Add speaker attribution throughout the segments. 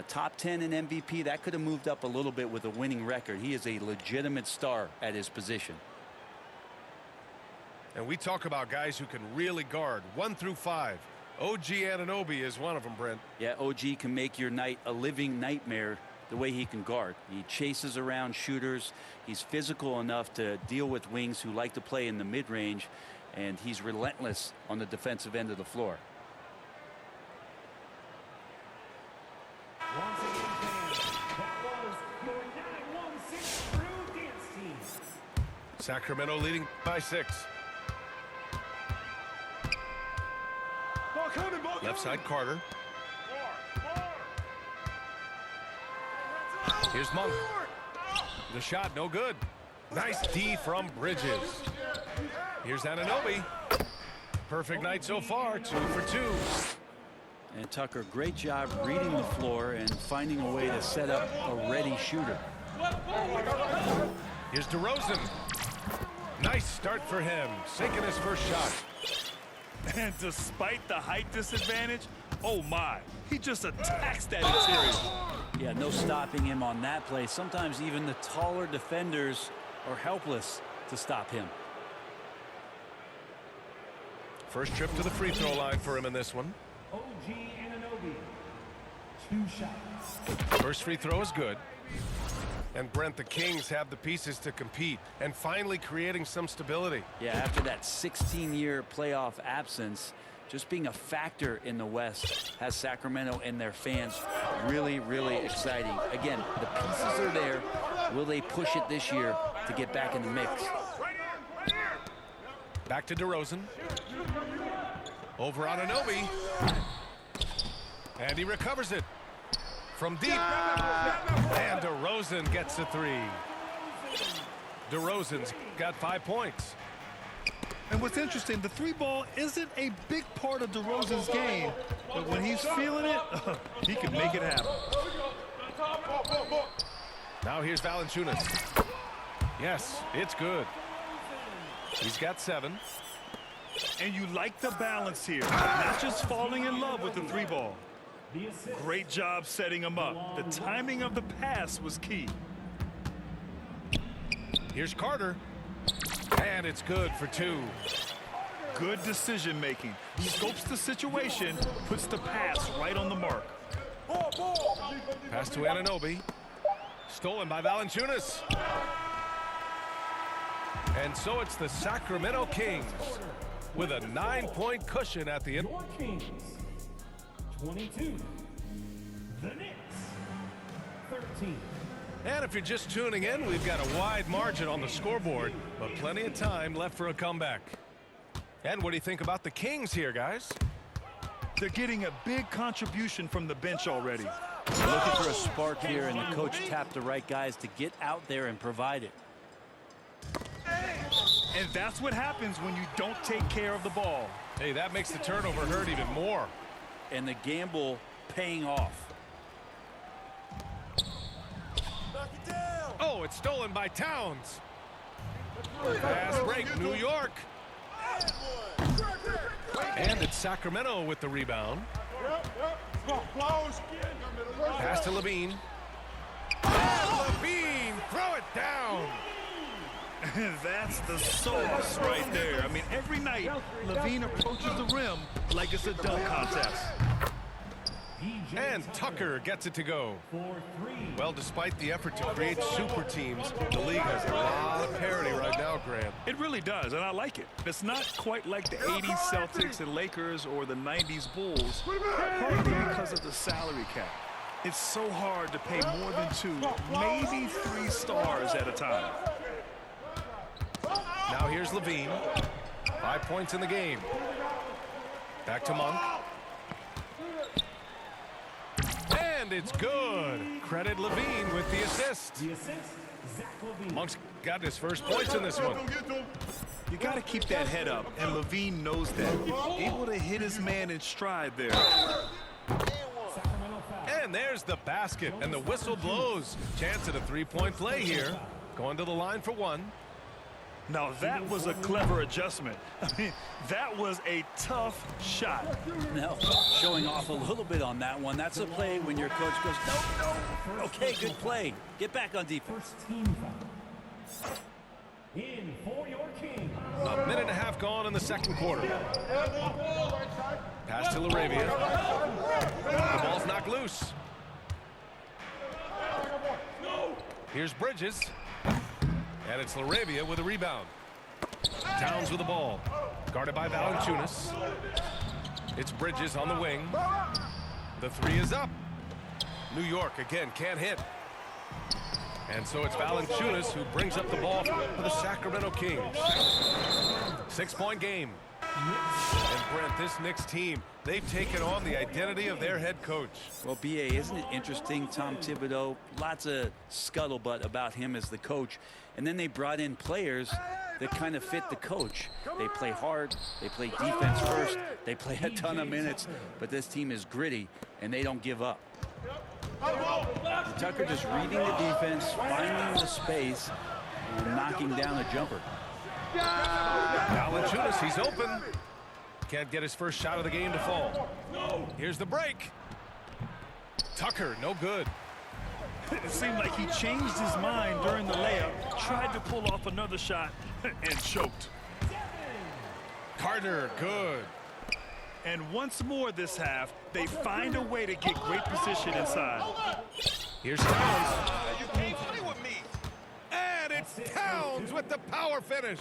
Speaker 1: top 10 in MVP. That could have moved up a little bit with a winning record. He is a legitimate star at his position.
Speaker 2: And we talk about guys who can really guard 1 through 5. OG Anunoby is one of them, Brent.
Speaker 1: Yeah, OG can make your night a living nightmare the way he can guard. He chases around shooters. He's physical enough to deal with wings who like to play in the mid-range, and he's relentless on the defensive end of the floor.
Speaker 3: Once again, fans, that was your 916 Crew Dance Team.
Speaker 2: Sacramento leading by 6. Left side, Carter. Here's Monk. The shot, no good. Nice D from Bridges. Here's Anunoby. Perfect night so far, 2 for 2.
Speaker 1: And Tucker, great job reading the floor and finding a way to set up a ready shooter.
Speaker 2: Here's DeRozan. Nice start for him, sinking his first shot.
Speaker 4: And despite the height disadvantage, oh my, he just attacks that interior.
Speaker 1: Yeah, no stopping him on that play. Sometimes even the taller defenders are helpless to stop him.
Speaker 2: First trip to the free throw line for him in this one.
Speaker 3: OG Anunoby, 2 shots.
Speaker 2: First free throw is good. And Brent, the Kings have the pieces to compete and finally creating some stability.
Speaker 1: Yeah, after that 16-year playoff absence, just being a factor in the West has Sacramento and their fans really, really exciting. Again, the pieces are there. Will they push it this year to get back in the mix?
Speaker 2: Back to DeRozan. Over on Anunoby. And he recovers it. From deep. And DeRozan gets a 3. DeRozan's got 5 points.
Speaker 4: And what's interesting, the 3-ball isn't a big part of DeRozan's game, but when he's feeling it, he can make it happen.
Speaker 2: Now here's Valanciunas. Yes, it's good. He's got 7.
Speaker 4: And you like the balance here, not just falling in love with the 3-ball. Great job setting him up. The timing of the pass was key.
Speaker 2: Here's Carter. And it's good for 2.
Speaker 4: Good decision making. Scopes the situation, puts the pass right on the mark.
Speaker 2: Pass to Anunoby. Stolen by Valanciunas. And so it's the Sacramento Kings with a 9-point cushion at the end.
Speaker 3: Your Kings, 22. The Knicks, 13.
Speaker 2: And if you're just tuning in, we've got a wide margin on the scoreboard, but plenty of time left for a comeback. And what do you think about the Kings here, guys?
Speaker 4: They're getting a big contribution from the bench already.
Speaker 1: They're looking for a spark here, and the coach tapped the right guys to get out there and provide it.
Speaker 4: And that's what happens when you don't take care of the ball.
Speaker 2: Hey, that makes the turnover hurt even more.
Speaker 1: And the gamble paying off.
Speaker 2: Oh, it's stolen by Towns. Fast break, New York. And it's Sacramento with the rebound. Pass to Levine. And Levine, throw it down.
Speaker 4: That's the sauce right there. I mean, every night, Levine approaches the rim like it's a dunk contest.
Speaker 2: And Tucker gets it to go. Well, despite the effort to create super teams, the league has a lot of parity right now, Grant.
Speaker 4: It really does, and I like it. It's not quite like the 80s Celtics and Lakers or the 90s Bulls, partly because of the salary cap. It's so hard to pay more than 2, maybe 3 stars at a time.
Speaker 2: Now here's Levine. 5 points in the game. Back to Monk. And it's good. Credit Levine with the assist. Monk's got his first points in this one.
Speaker 4: You got to keep that head up, and Levine knows that. Able to hit his man in stride there.
Speaker 2: And there's the basket, and the whistle blows. Chance at a 3-point play here. Going to the line for 1.
Speaker 4: Now that was a clever adjustment. I mean, that was a tough shot.
Speaker 1: Now, showing off a little bit on that one. That's a play when your coach goes, no. Okay, good play. Get back on defense.
Speaker 3: First team foul. In for your king.
Speaker 2: A minute and a half gone in the second quarter. Pass to Laravia. The ball's knocked loose. Here's Bridges. And it's Laravia with a rebound. Towns with the ball. Guarded by Valanciunas. It's Bridges on the wing. The three is up. New York again can't hit. And so it's Valanciunas who brings up the ball for the Sacramento Kings. 6-point game. And Brent, this Knicks team, they've taken on the identity of their head coach.
Speaker 1: Well, B.A., isn't it interesting? Tom Thibodeau, lots of scuttlebutt about him as the coach. And then they brought in players that kind of fit the coach. They play hard, they play defense first, they play a ton of minutes, but this team is gritty, and they don't give up. Tucker just reading the defense, finding the space, and knocking down a jumper.
Speaker 2: Valanciunas, he's open. Can't get his first shot of the game to fall. Here's the break. Tucker, no good.
Speaker 4: It seemed like he changed his mind during the layup, tried to pull off another shot, and choked.
Speaker 2: Carter, good.
Speaker 4: And once more this half, they find a way to get great position inside.
Speaker 2: Here's Towns. You can't play with me. And it's Towns with the power finish.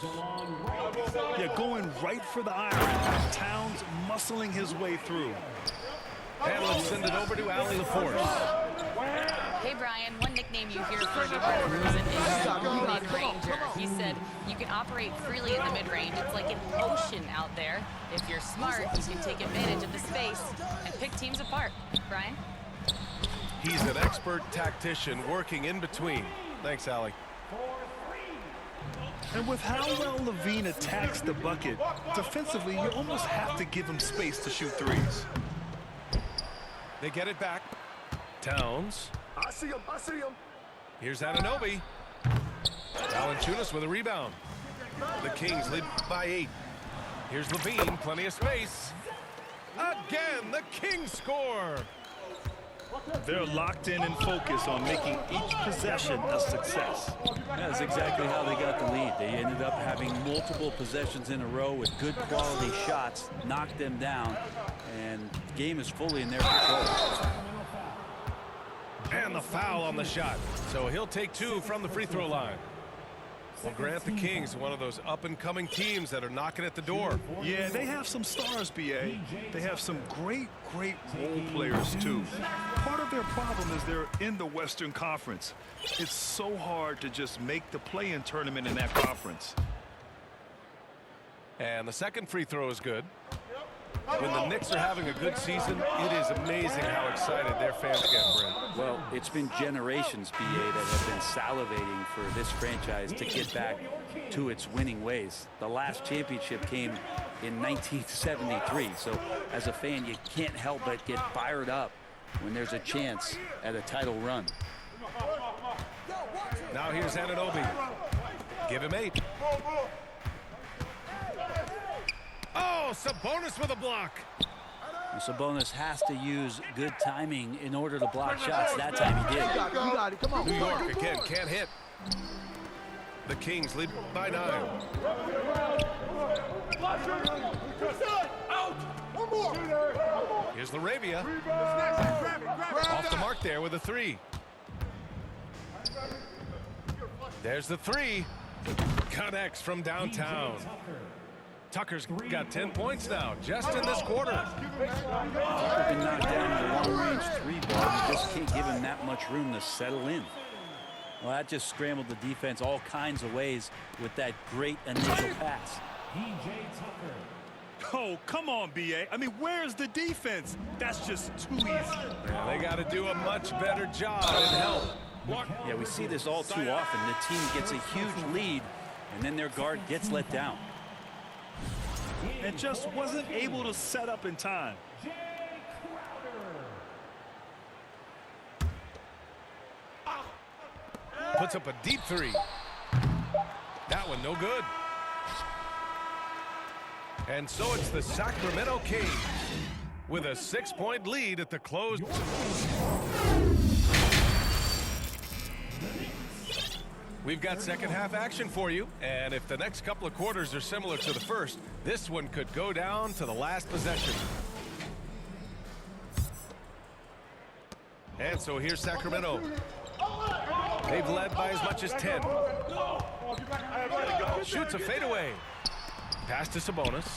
Speaker 4: Yeah, going right for the iron. Towns muscling his way through.
Speaker 2: And let's send it over to Allie LaForce.
Speaker 5: Hey, Brian, one nickname you hear from DeMar DeRozan is mid-ranger. He said you can operate freely in the mid-range. It's like an ocean out there. If you're smart, you can take advantage of the space and pick teams apart. Brian?
Speaker 2: He's an expert tactician working in between. Thanks, Allie.
Speaker 4: And with how well Levine attacks the bucket, defensively, you almost have to give him space to shoot threes.
Speaker 2: They get it back. Towns.
Speaker 6: I see him.
Speaker 2: Here's Anunoby. Valanciunas with a rebound. The Kings lead by 8. Here's Levine, plenty of space. Again, the Kings score.
Speaker 4: They're locked in and focused on making each possession a success.
Speaker 1: That's exactly how they got the lead. They ended up having multiple possessions in a row with good quality shots, knocked them down, and the game is fully in their control.
Speaker 2: And the foul on the shot. So he'll take 2 from the free throw line. Well, Grant, the Kings, one of those up-and-coming teams that are knocking at the door.
Speaker 4: Yeah, they have some stars, B.A. They have some great role players, too. Part of their problem is they're in the Western Conference. It's so hard to just make the play-in tournament in that conference.
Speaker 2: And the second free throw is good. When the Knicks are having a good season, it is amazing how excited their fans get, Brent.
Speaker 1: Well, it's been generations, BA, that have been salivating for this franchise to get back to its winning ways. The last championship came in 1973, so as a fan, you can't help but get fired up when there's a chance at a title run.
Speaker 2: Now here's Anunoby. Give him 8. Oh, Sabonis with a block.
Speaker 1: Sabonis has to use good timing in order to block shots. That time he did.
Speaker 6: You got it. Come on.
Speaker 2: New York again can't hit. The Kings lead by 9. Here's Laravia. Off the mark there with a 3. There's the 3. Connects from downtown. Tucker's got 10 points now, just in this quarter.
Speaker 1: Tucker can knock down the long-range 3 ball. You just can't give him that much room to settle in. Well, that just scrambled the defense all kinds of ways with that great initial pass.
Speaker 4: Oh, come on, B.A. I mean, where's the defense? That's just too easy.
Speaker 2: Yeah, they got to do a much better job and help.
Speaker 1: Yeah, we see this all too often. The team gets a huge lead, and then their guard gets let down.
Speaker 4: And just wasn't able to set up in time.
Speaker 2: Puts up a deep 3. That one no good. And so it's the Sacramento Kings with a 6-point lead at the close. We've got second half action for you, and if the next couple of quarters are similar to the first, this one could go down to the last possession. And so here's Sacramento. They've led by as much as 10. Shoots a fadeaway. Pass to Sabonis.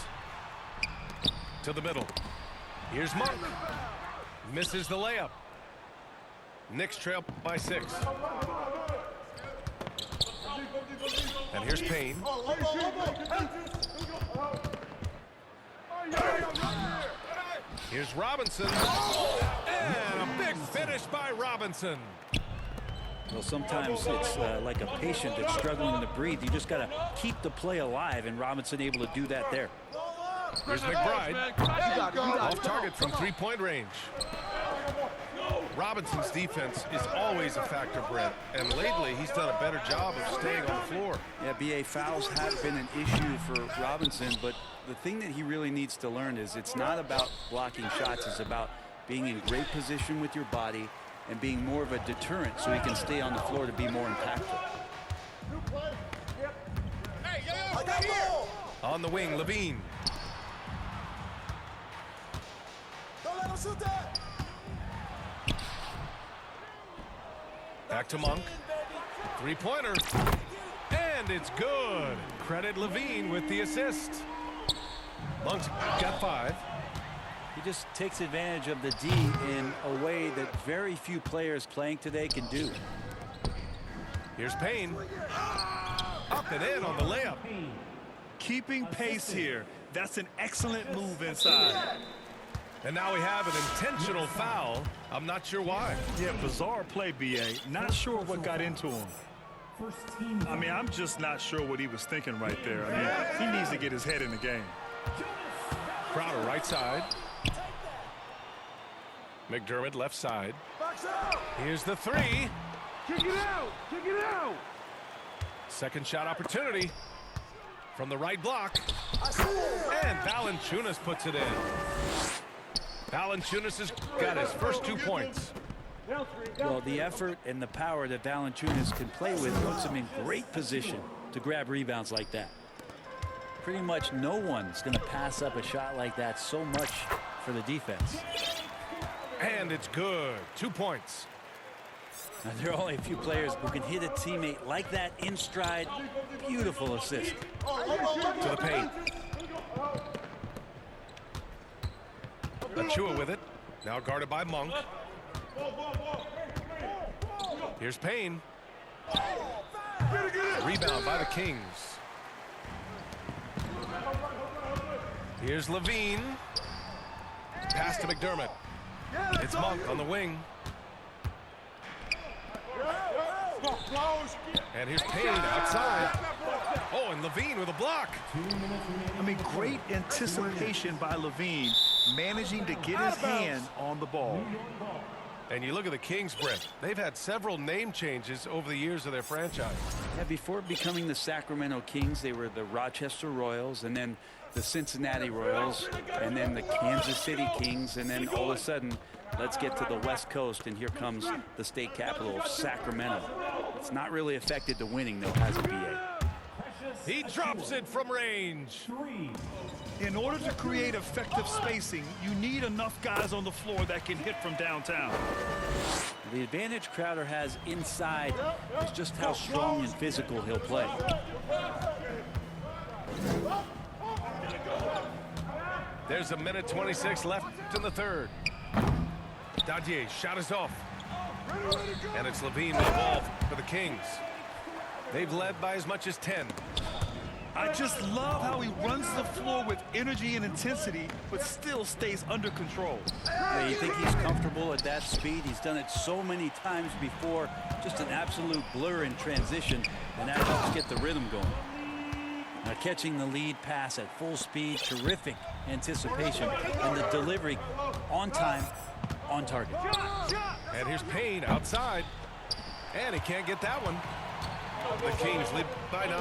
Speaker 2: To the middle. Here's Monk. Misses the layup. Knicks trail by 6. And here's Payne. Here's Robinson. And a big finish by Robinson.
Speaker 1: Well, sometimes it's like a patient that's struggling to breathe. You just got to keep the play alive, and Robinson able to do that there.
Speaker 2: Here's McBride. Off target from 3-point range. Robinson's defense is always a factor, Brent, and lately he's done a better job of staying on the floor.
Speaker 1: Yeah, B.A., fouls have been an issue for Robinson, but the thing that he really needs to learn is it's not about blocking shots. It's about being in great position with your body and being more of a deterrent so he can stay on the floor to be more impactful.
Speaker 2: On the wing, Levine.
Speaker 6: Don't let him shoot that.
Speaker 2: Back to Monk. 3-pointer. And it's good. Credit Levine with the assist. Monk's got 5.
Speaker 1: He just takes advantage of the D in a way that very few players playing today can do.
Speaker 2: Here's Payne. Up and in on the layup.
Speaker 4: Keeping pace here. That's an excellent move inside.
Speaker 2: And now we have an intentional foul. I'm not sure why.
Speaker 4: Yeah, bizarre play, B.A. Not sure what got into him. I mean, I'm just not sure what he was thinking right there. I mean, he needs to get his head in the game.
Speaker 2: Crowder right side. McDermott left side. Here's the 3.
Speaker 3: Kick it out! Kick it out!
Speaker 2: Second shot opportunity from the right block. And Valanciunas puts it in. Valanciunas has got his first 2 points.
Speaker 1: Well, the effort and the power that Valanciunas can play with puts him in great position to grab rebounds like that. Pretty much no one's going to pass up a shot like that so much for the defense.
Speaker 2: And it's good. 2 points.
Speaker 1: Now, there are only a few players who can hit a teammate like that in stride. Beautiful assist.
Speaker 2: To the paint. Achua with it. Now guarded by Monk. Here's Payne. Rebound by the Kings. Here's Levine. Pass to McDermott. It's Monk on the wing. And here's Payne outside. Oh, and Levine with a block.
Speaker 4: I mean, great anticipation by Levine, managing to get his hand on the ball.
Speaker 2: And you look at the Kings, Brent. They've had several name changes over the years of their franchise.
Speaker 1: Yeah, before becoming the Sacramento Kings, they were the Rochester Royals, and then the Cincinnati Royals, and then the Kansas City Kings, and then all of a sudden, let's get to the West Coast, and here comes the state capital of Sacramento. It's not really affected the winning, though, has a BA.
Speaker 2: He drops it from range.
Speaker 4: In order to create effective spacing, you need enough guys on the floor that can hit from downtown.
Speaker 1: The advantage Crowder has inside is just how strong and physical he'll play.
Speaker 2: There's a minute 26 left in the third. Dadier shot is off. And it's Levine with the ball for the Kings. They've led by as much as 10.
Speaker 4: I just love how he runs the floor with energy and intensity, but still stays under control.
Speaker 1: Yeah, you think he's comfortable at that speed? He's done it so many times before. Just an absolute blur in transition, and that helps get the rhythm going. Now catching the lead pass at full speed, terrific anticipation, and the delivery on time, on target.
Speaker 2: And here's Payne outside. And he can't get that one. The Kings lead by 9.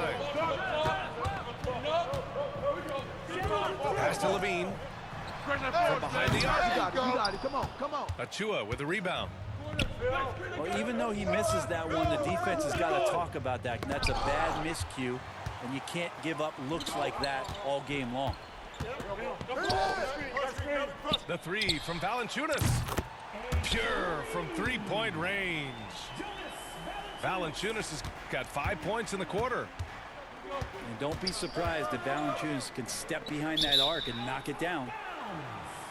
Speaker 2: Pass to Levine. From behind the arc.
Speaker 6: You got it. Come on.
Speaker 2: Achua with the rebound.
Speaker 1: Well, even though he misses that one, the defense has got to talk about that. And that's a bad miscue, and you can't give up looks like that all game long.
Speaker 2: The 3 from Valanciunas. Pure from three-point range. Valanciunas has got 5 points in the quarter.
Speaker 1: And don't be surprised if Valanciunas can step behind that arc and knock it down.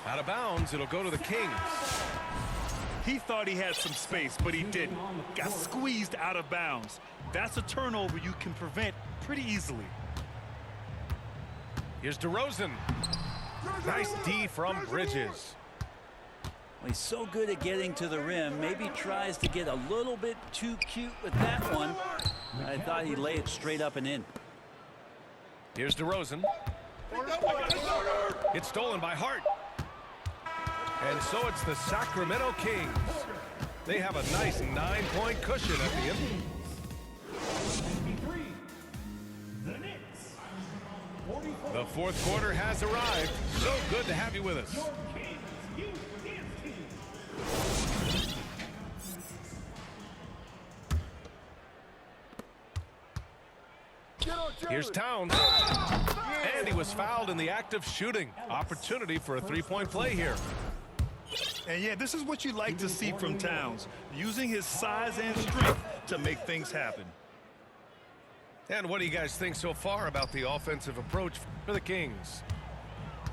Speaker 2: Out of bounds, it'll go to the Kings.
Speaker 4: He thought he had some space, but he didn't. Got squeezed out of bounds. That's a turnover you can prevent pretty easily.
Speaker 2: Here's DeRozan. Nice D from Bridges.
Speaker 1: Well, he's so good at getting to the rim. Maybe tries to get a little bit too cute with that one. I thought he'd lay it straight up and in.
Speaker 2: Here's DeRozan. It's stolen by Hart. And so it's the Sacramento Kings. They have a nice 9-point cushion at the end. The fourth quarter has arrived. So good to have you with us. Here's Towns. And he was fouled in the act of shooting. Opportunity for a three-point play here.
Speaker 4: And yeah, this is what you like to see from Towns, using his size and strength to make things happen.
Speaker 2: And what do you guys think so far about the offensive approach for the Kings?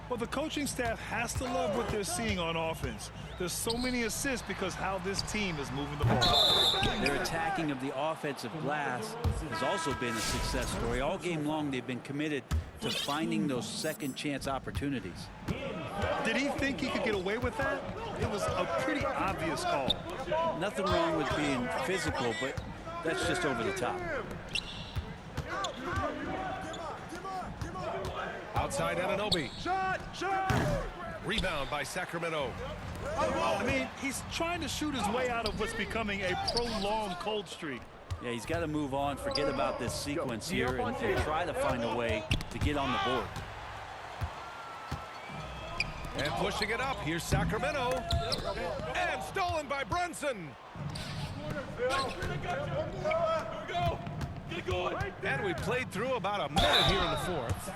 Speaker 4: Well, the coaching staff has to love what they're seeing on offense. There's so many assists because how this team is moving the ball.
Speaker 1: Their attacking of the offensive glass has also been a success story. All game long, they've been committed to finding those second chance opportunities.
Speaker 4: Did he think he could get away with that? It was a pretty obvious call.
Speaker 1: Nothing wrong with being physical, but that's just over the top.
Speaker 2: Outside Anunoby.
Speaker 4: Shot!
Speaker 2: Rebound by Sacramento.
Speaker 4: I mean, he's trying to shoot his way out of what's becoming a prolonged cold streak.
Speaker 1: Yeah, he's got to move on, forget about this sequence here, and try to find a way to get on the board.
Speaker 2: And pushing it up, here's Sacramento. And stolen by Brunson. And we played through about a minute here in the fourth.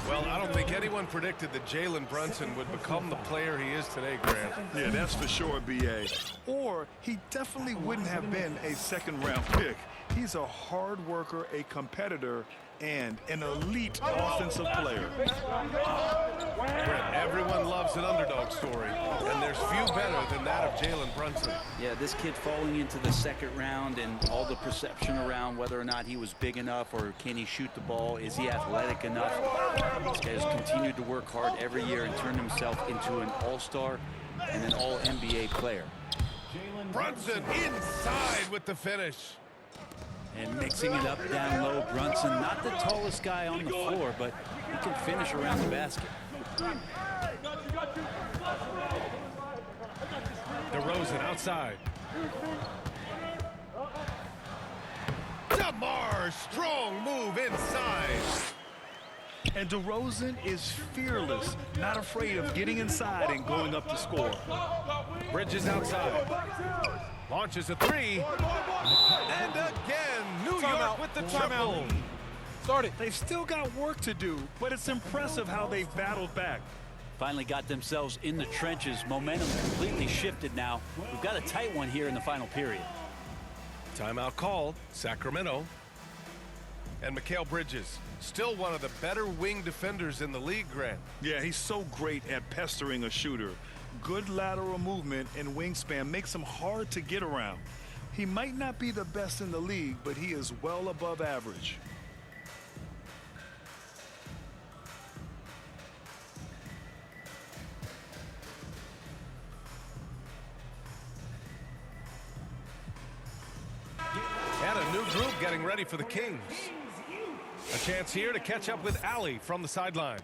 Speaker 2: Well, I don't think anyone predicted that Jalen Brunson would become the player he is today, Grant.
Speaker 4: Yeah, that's for sure, B.A. Or he definitely wouldn't have been a second-round pick. He's a hard worker, a competitor, and an elite offensive player.
Speaker 2: Brent, everyone loves an underdog story, and there's few better than that of Jalen Brunson.
Speaker 1: Yeah, this kid falling into the second round and all the perception around whether or not he was big enough or can he shoot the ball, is he athletic enough? This guy has continued to work hard every year and turned himself into an all-star and an all-NBA player.
Speaker 2: Brunson inside with the finish.
Speaker 1: And mixing it up down low, Brunson, not the tallest guy on the floor, but he can finish around the basket.
Speaker 2: DeRozan outside. DeMar, strong move inside.
Speaker 4: And DeRozan is fearless, not afraid of getting inside and going up to score.
Speaker 2: Bridges outside. Launches a three. And again, New York with the triple.
Speaker 4: They've still got work to do, but it's impressive how they've battled back.
Speaker 1: Finally got themselves in the trenches. Momentum completely shifted now. We've got a tight one here in the final period.
Speaker 2: Timeout called, Sacramento. And Mikal Bridges, still one of the better wing defenders in the league, Grant.
Speaker 4: Yeah, he's so great at pestering a shooter. Good lateral movement and wingspan makes him hard to get around. He might not be the best in the league, but he is well above average.
Speaker 2: And a new group getting ready for the Kings. A chance here to catch up with Allie from the sideline.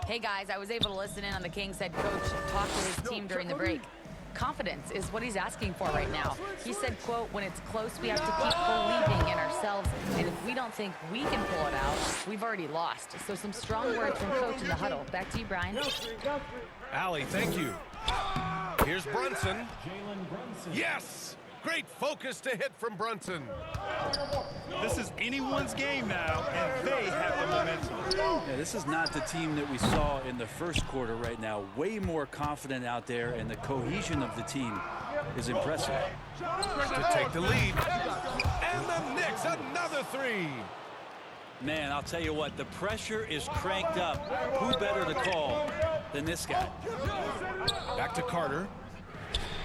Speaker 5: Hey guys, I was able to listen in on the Kings head coach talk to his team during the break. confidence is what he's asking for right now. He said, quote, when it's close, we have to keep believing in ourselves. And if we don't think we can pull it out, we've already lost. So some strong words from coach in the huddle. Back to you, Brian.
Speaker 2: Allie, thank you. Here's Brunson. Yes! Great focus to hit from Brunson.
Speaker 4: This is anyone's game now, and they have the momentum.
Speaker 1: Yeah, this is not the team that we saw in the first quarter right now. Way more confident out there, and the cohesion of the team is impressive.
Speaker 2: To take the lead. And the Knicks, another three.
Speaker 1: Man, I'll tell you what, the pressure is cranked up. Who better to call than this guy?
Speaker 2: Back to Carter.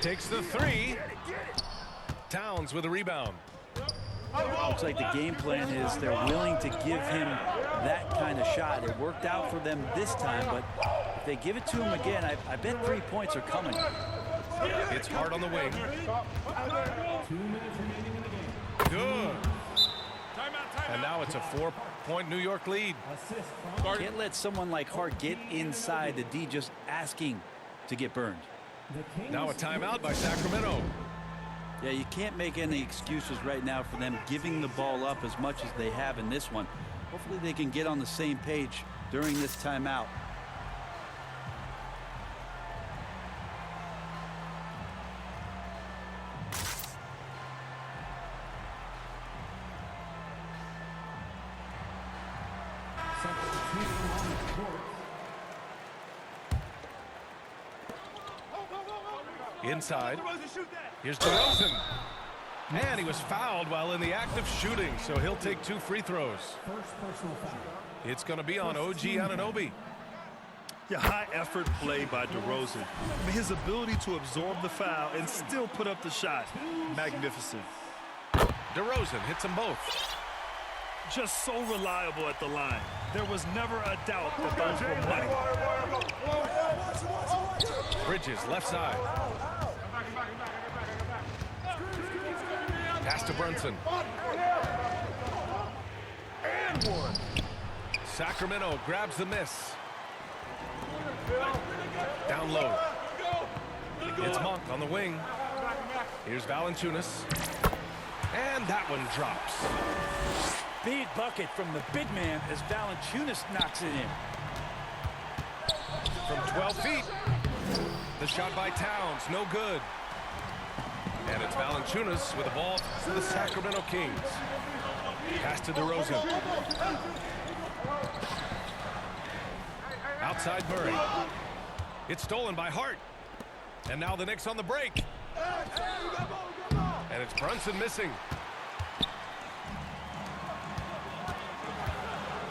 Speaker 2: Takes the three. Towns with a rebound.
Speaker 1: Looks like the game plan is they're willing to give him that kind of shot. It worked out for them this time, but if they give it to him again, I bet 3 points are coming.
Speaker 2: It's hard on the wing. Good. And now it's a 4-point New York lead.
Speaker 1: Can't let someone like Hart get inside the D just asking to get burned.
Speaker 2: Now a timeout by Sacramento.
Speaker 1: Yeah, you can't make any excuses right now for them giving the ball up as much as they have in this one. Hopefully they can get on the same page during this timeout.
Speaker 2: Inside. Here's DeRozan. And he was fouled while in the act of shooting, so he'll take 2 free throws. It's going to be on OG Anunoby.
Speaker 4: Yeah, high-effort play by DeRozan. I mean, his ability to absorb the foul and still put up the shot, magnificent.
Speaker 2: DeRozan hits them both.
Speaker 4: Just so reliable at the line. There was never a doubt that those were money.
Speaker 2: Bridges, left side. Pass to Brunson. And one. Sacramento grabs the miss. Down low. It's Monk on the wing. Here's Valanciunas. And that one drops.
Speaker 1: Big bucket from the big man as Valanciunas knocks it in.
Speaker 2: From 12 feet. The shot by Towns, no good. And it's Valanciunas with the ball for the Sacramento Kings. Pass to DeRozan. Outside Murray. It's stolen by Hart. And now the Knicks on the break. And it's Brunson missing.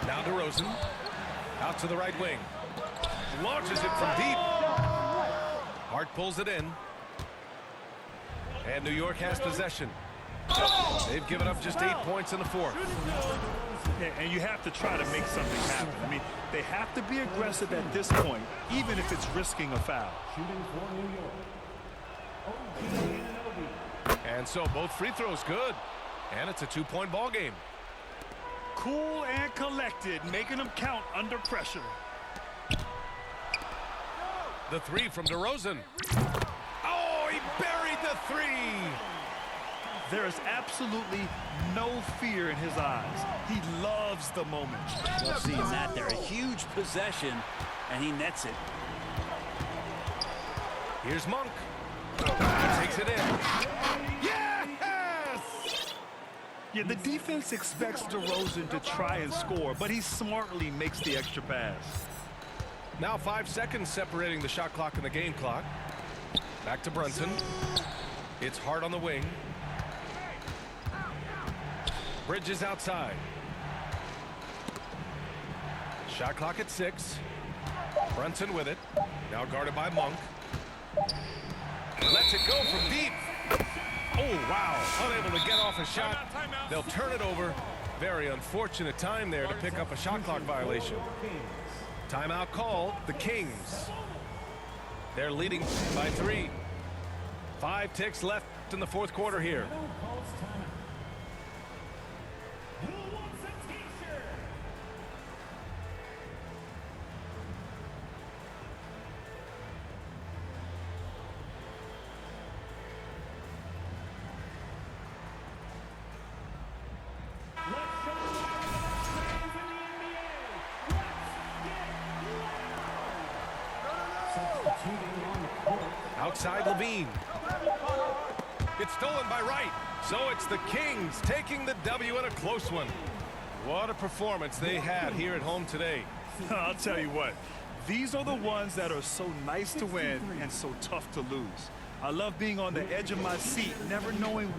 Speaker 2: Now DeRozan. Out to the right wing. Launches it from deep. Hart pulls it in. And New York has possession. They've given up just 8 points in the fourth.
Speaker 4: Yeah, and you have to try to make something happen. I mean, they have to be aggressive at this point, even if it's risking a foul.
Speaker 2: And so both free throws good. And it's a 2-point ball game.
Speaker 4: Cool and collected, making them count under pressure.
Speaker 2: The three from DeRozan. Oh, he buried the three.
Speaker 4: There is absolutely no fear in his eyes. He loves the moment.
Speaker 1: Love seeing that there. A huge possession, and he nets it.
Speaker 2: Here's Monk. He takes it in. Yes!
Speaker 4: Yeah, the defense expects DeRozan to try and score, but he smartly makes the extra pass.
Speaker 2: Now 5 seconds separating the shot clock and the game clock. Back to Brunson. It's Hart on the wing. Bridges outside. Shot clock at 6. Brunson with it. Now guarded by Monk. Lets it go from deep. Oh, wow. Unable to get off a shot. They'll turn it over. Very unfortunate time there to pick up a shot clock violation. Timeout called. The Kings. They're leading by 3. 5 ticks left in the fourth quarter here. side, Levine. It's stolen by Wright. So it's the Kings taking the W in a close one. What a performance they had here at home today.
Speaker 4: I'll tell you what, these are the ones that are so nice to win and so tough to lose. I love being on the edge of my seat, never knowing.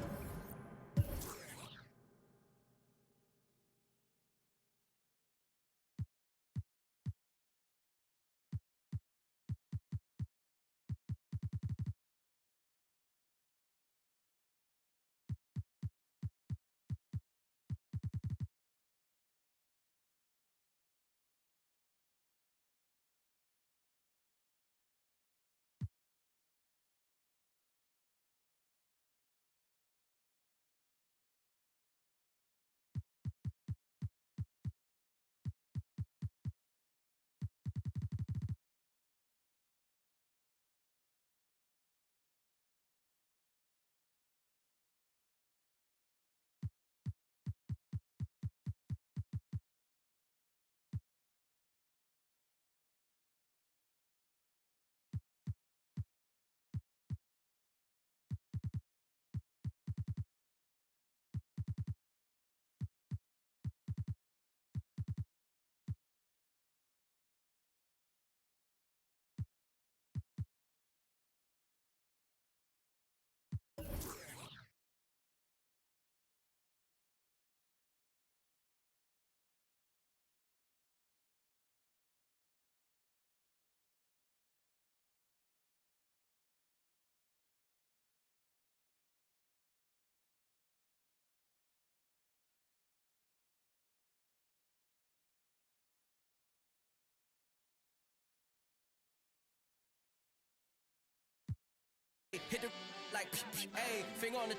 Speaker 7: Hit the like, hey, finger on the